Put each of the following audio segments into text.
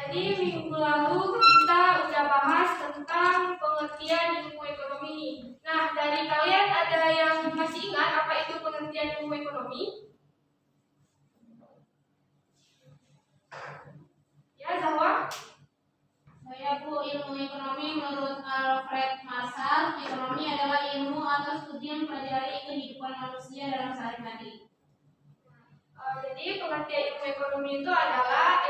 Jadi minggu lalu kita udah bahas tentang pengertian ilmu ekonomi. Nah, dari kalian ada yang masih ingat apa itu pengertian ilmu ekonomi? Ya, Zahwa? Saya Bu, ilmu ekonomi menurut Alfred Marshall, ekonomi adalah ilmu atau studi yang mempelajari kehidupan manusia dalam sehari-hari. Jadi pengertian ilmu ekonomi itu adalah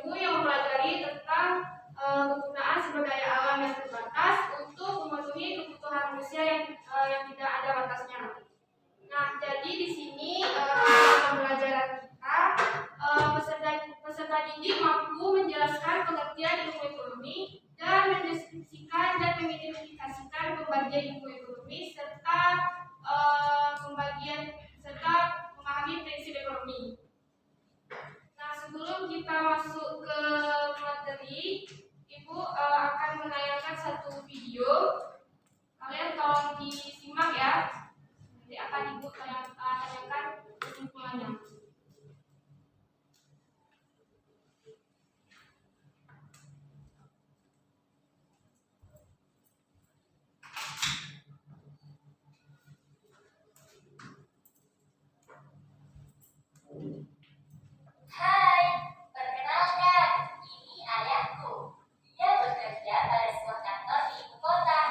ilmu yang mempelajari tentang penggunaan sumber daya alam yang terbatas untuk memenuhi kebutuhan manusia yang tidak ada batasnya. Nah, jadi di sini pembelajaran kita peserta didik mampu menjelaskan pengertian ilmu ekonomi dan mendeskripsikan dan mengidentifikasikan pembagian ilmu ekonomi serta memahami prinsip ekonomi. Nah, sebelum kita masuk ke materi, Ibu akan menayangkan satu video. Kalian tolong disimak ya. Nanti akan Ibu tanyakan kesimpulannya. Hai, perkenalkan, ini ayahku. Dia bekerja pada sebuah kantor di ibu kota.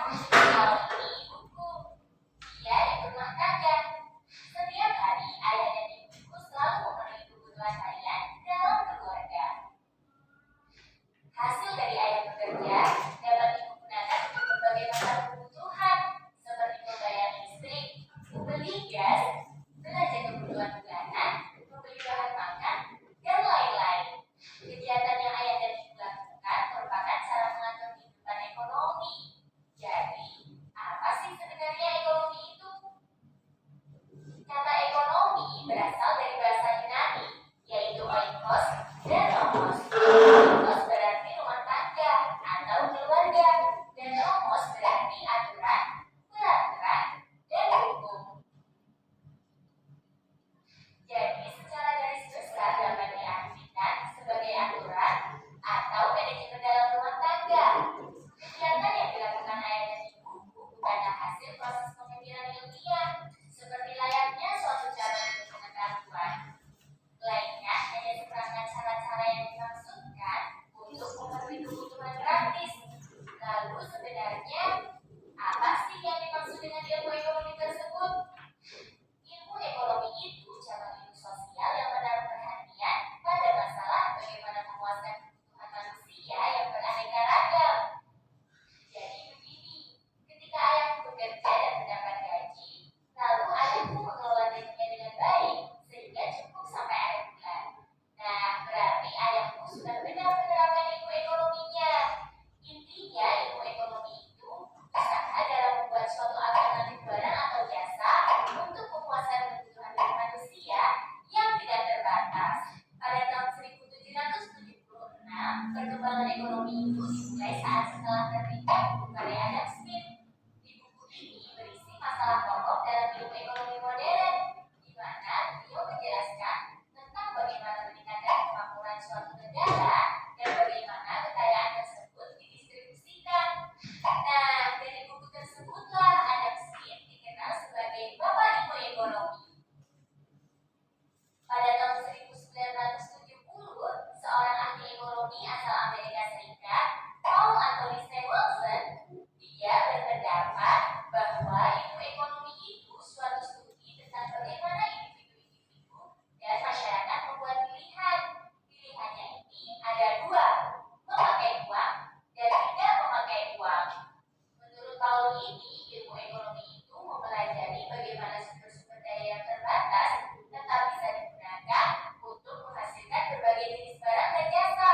ini, ilmu ekonomi itu mempelajari bagaimana sumber-sumber daya yang terbatas tetap bisa digunakan untuk menghasilkan berbagai jenis barang dan jasa.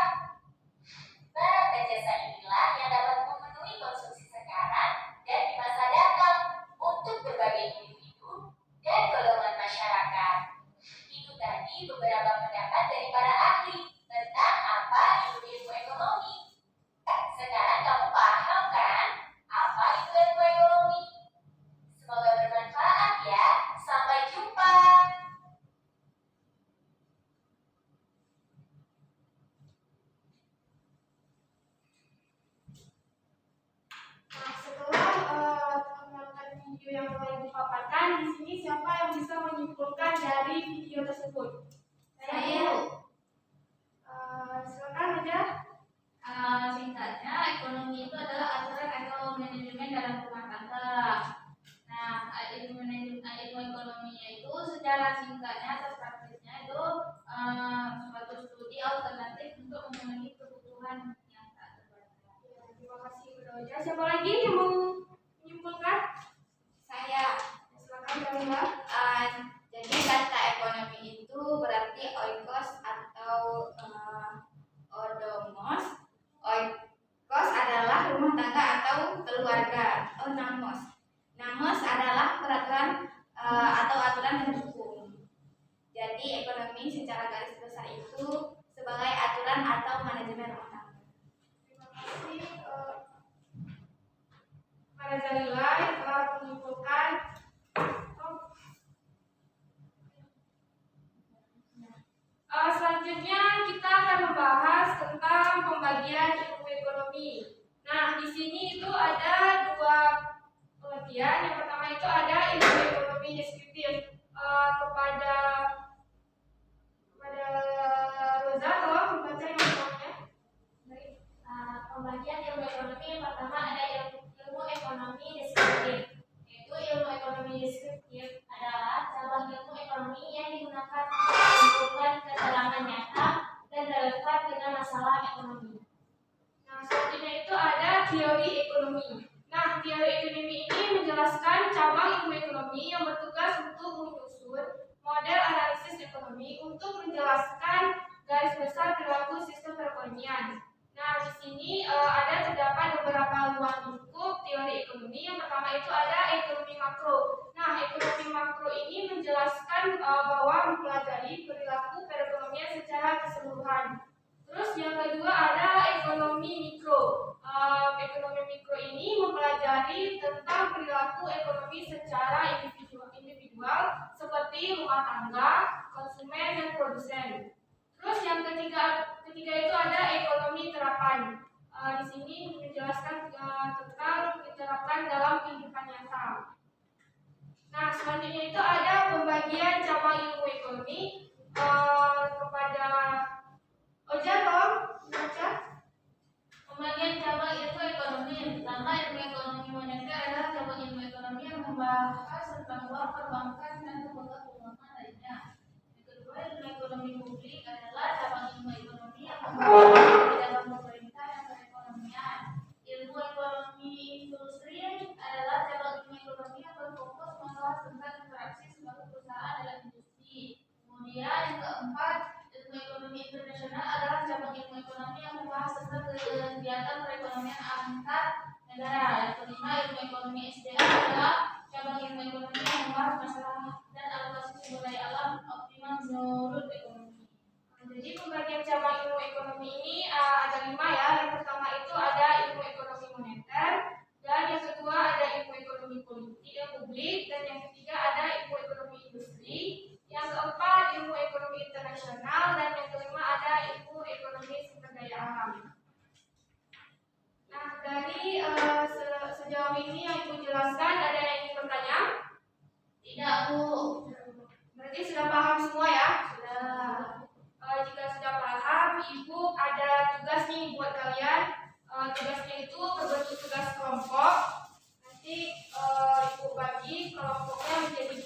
Barang dan jasa inilah yang dapat memenuhi konsumsi sekarang dan di masa datang untuk berbagai individu dan golongan masyarakat. Itu tadi beberapa pendapat dari para ahli tentang apa itu ilmu ekonomi. Sekarang kamu paham kan apa itu ilmu ekonomi? Semoga bermanfaat ya. Sampai jumpa. Nah, setelah menonton video yang telah dipaparkan, di sini siapa yang bisa menyimpulkan dari video tersebut? Saya. Silakan aja. Singkatnya, ekonomi itu adalah aturan atau manajemen dalam rumah tangga. Nah, ilmu ekonominya itu secara singkatnya atau praktisnya itu suatu studi alternatif untuk memenuhi kebutuhan yang tak terbatas. Ya, terima kasih Bunda Oja. Siapa lagi yang mau menyimpulkan? Saya. Silakan Jamila. Jadi kata ekonomi itu berarti oikos atau odomos. Oikos adalah rumah tangga atau keluarga. Namos. Namos adalah peraturan atau aturan dan hukum. Jadi ekonomi secara garis besar itu sebagai aturan atau manajemen rumah tangga. Terima kasih Para Jalila yang telah menyimpulkan. Selanjutnya kita akan membahas tentang pembagian ilmu ekonomi. Nah, di sini itu ada dua pengertian. Yang pertama itu ada ilmu ekonomi deskriptif. Kepada Roza, tolong membaca yang pertamanya. Baik. Pembagian ilmu ekonomi yang pertama ada ilmu ekonomi deskriptif. Yaitu ilmu ekonomi deskriptif adalah cabang ilmu ekonomi yang digunakan untuk mengumpulkan keterangan nyata dan relevan dengan masalah ekonomi. Nah, selanjutnya itu ada teori ekonomi. Nah, teori ekonomi ini menjelaskan cabang ilmu ekonomi yang bertugas untuk menyusun model analisis ekonomi untuk menjelaskan garis besar perilaku sistem perekonomian. Nah, di sini terdapat beberapa ruang lingkup teori ekonomi. Yang pertama itu ada ekonomi makro. Nah, ekonomi makro ini menjelaskan bahwa mempelajari perilaku perekonomian secara keseluruhan. Terus yang kedua ada ekonomi mikro. Ekonomi mikro ini mempelajari tentang perilaku ekonomi secara individual seperti rumah tangga, konsumen, dan produsen. Terus yang ketiga itu ada ekonomi terapan. Di sini menjelaskan tentang diterapkan dalam kehidupan nyata. Nah, selanjutnya itu ada pembagian cabang ilmu ekonomi kepada Oja, tolong baca. Pembagian cabang ilmu ekonomi yang pertama ilmu ekonomi moneter adalah cabang ilmu ekonomi yang membahas tentang uang, perbankan, dan lembaga keuangan lainnya. Yang kedua ilmu ekonomi publik adalah cabang ilmu ekonomi yang membahas kebijakan pemerintah dan perekonomian. Ilmu ekonomi industri adalah cabang ilmu ekonomi yang berfokus membahas tentang interaksi suatu perusahaan dalam industri. Kemudian yang keempat ilmu ekonomi internasional adalah cabang ilmu ekonomi yang membahas tentang kegiatan perekonomian antar negara. Yang kelima ilmu ekonomi SDA adalah cabang ilmu ekonomi yang membahas masalah dan alokasi sumber daya alam optimal menurut ekonomi. Jadi pembagian cabang ilmu ekonomi ini ada 5 ya. Yang pertama itu ada ilmu ekonomi moneter, dan yang kedua ada ilmu ekonomi publik, dan yang ketiga ada ilmu ekonomi industri, yang keempat ilmu ekonomi internasional, dan yang kelima ada ilmu ekonomi sumber daya alam. Nah, dari sejauh ini yang Ibu jelaskan, ada yang ingin bertanya? Tidak, Bu. Berarti sudah paham semua ya? Sudah. Jika sudah paham, Ibu ada tugas nih buat kalian. Tugasnya itu berbentuk tugas kelompok. Nanti Ibu bagi kelompoknya menjadi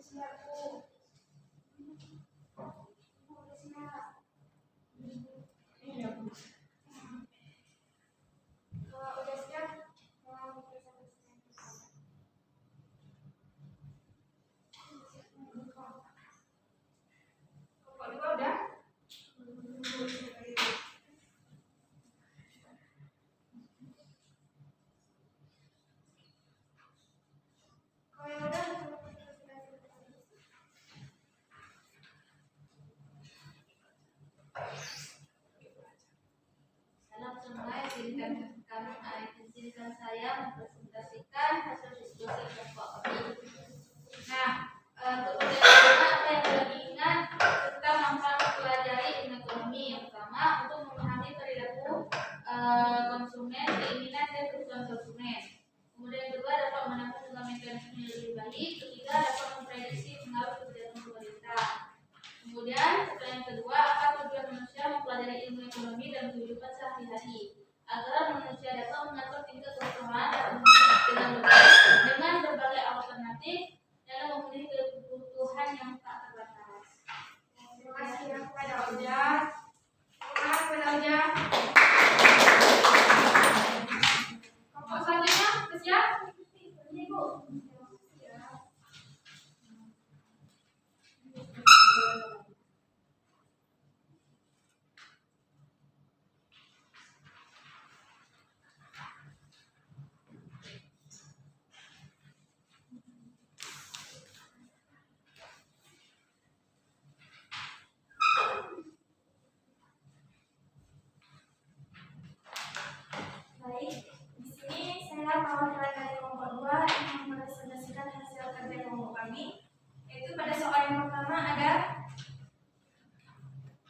Udah siap? Kelompok 2 udah? Kalau yang udah, Salam semua, izinkan saya mempresentasikan hasil diskusi kelompok kami. Nah, untuk pertanyaan apa yang sudah diingat tentang manfaat mempelajari ilmu ekonomi? Yang pertama, untuk memahami perilaku konsumen, keinginan dan kebutuhan konsumen. Kemudian yang kedua, dapat menampung dengan mekanisme yang lebih baik. Ketiga, dapat memprediksi pengaruh kebijakan pemerintah. Kemudian, yang kedua, apa tujuan manusia mempelajari ilmu ekonomi dalam kehidupan sehari-hari? Agar manusia dapat mengatur tingkat kebutuhan dengan berbagai alternatif dalam memenuhi kebutuhan yang tak terbatas. terima kasih ya kepada Oja. Semangat kepada Oja. Kelompok selanjutnya, udah siap? Ini Bu. Baik, di sini saya perwakilan dari kelompok 2 yang mempresentasikan hasil kerja kelompok kami. Yaitu pada soal yang pertama ada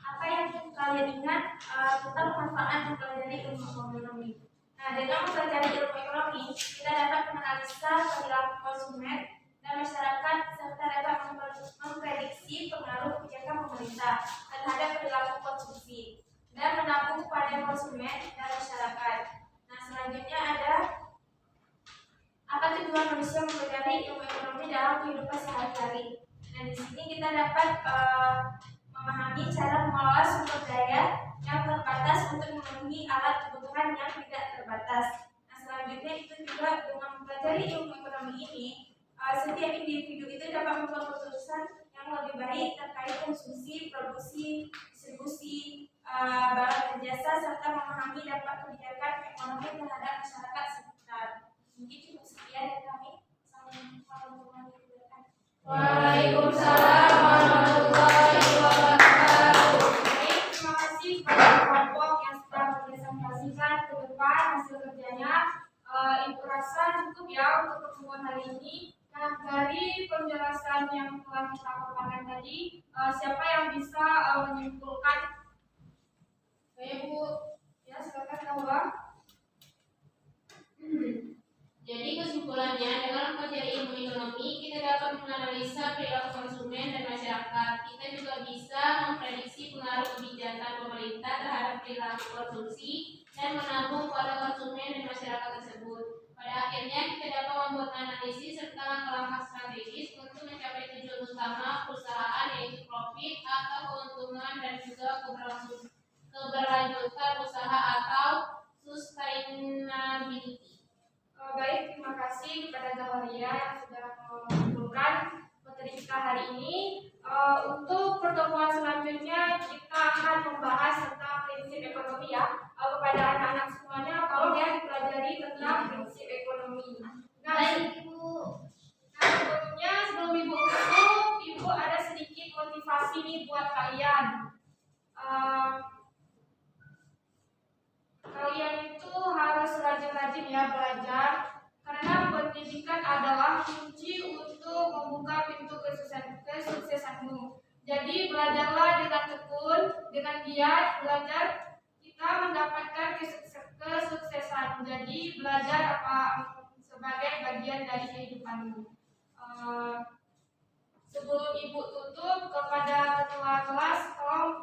apa yang kalian ingat tentang manfaat mempelajari ilmu ekonomi. Nah, dengan mempelajari ilmu ekonomi, kita dapat menganalisa perilaku konsumen dan masyarakat serta dapat memprediksi pengaruh kebijakan pemerintah terhadap perilaku konsumsi dan menabung pada konsumen dan masyarakat. Nah, selanjutnya ada apa tujuan manusia mempelajari ilmu ekonomi dalam kehidupan sehari-hari. Dan di sini kita dapat memahami cara mengelola sumber daya yang terbatas untuk memenuhi alat kebutuhan yang tidak terbatas. Nah, selanjutnya itu juga dengan mempelajari ilmu ekonomi ini, setiap individu itu dapat membuat keputusan yang lebih baik terkait konsumsi, produksi, distribusi barang dan jasa serta memahami dampak kebijakan ekonomi terhadap masyarakat sekitar. Mungkin cukup sekian dari kami. Assalamualaikum warahmatullahi wabarakatuh. Waalaikumsalam warahmatullahi wabarakatuh. Baik, terima kasih kepada kelompok yang sudah mempresentasikan ke depan hasil kerjanya. Ibu rasa cukup ya untuk pertemuan hari ini. Nah, dari penjelasan yang telah kita paparkan tadi, siapa yang bisa menyimpulkan? Saya Bu, ya silakan Kawa. Jadi kesimpulannya, dengan mempelajari ilmu ekonomi, kita dapat menganalisa perilaku konsumen dan masyarakat. Kita juga bisa memprediksi pengaruh kebijakan pemerintah terhadap perilaku konsumsi dan menabung pada konsumen dan masyarakat tersebut. Pada akhirnya, kita dapat membuat analisis serta langkah-langkah strategis untuk mencapai tujuan utama perusahaan, yaitu profit atau keuntungan dan juga keberlanjutan usaha atau sustainability. Baik, terima kasih kepada Zawaria yang sudah mengumpulkan materi kita hari ini. Untuk pertemuan selanjutnya kita akan membahas tentang prinsip ekonomi ya, kepada anak-anak semuanya kalau dia dipelajari tentang prinsip ekonomi. Nah, sebelum Ibu tutup, Ibu ada sedikit motivasi nih buat kalian. Kalian itu harus rajin-rajin ya belajar, karena pendidikan adalah kunci untuk membuka pintu kesuksesanmu. Jadi belajarlah dengan tekun, dengan giat belajar kita mendapatkan kesuksesan. Jadi belajar sebagai bagian dari kehidupanmu. Sebelum Ibu tutup, kepada ketua kelas tolong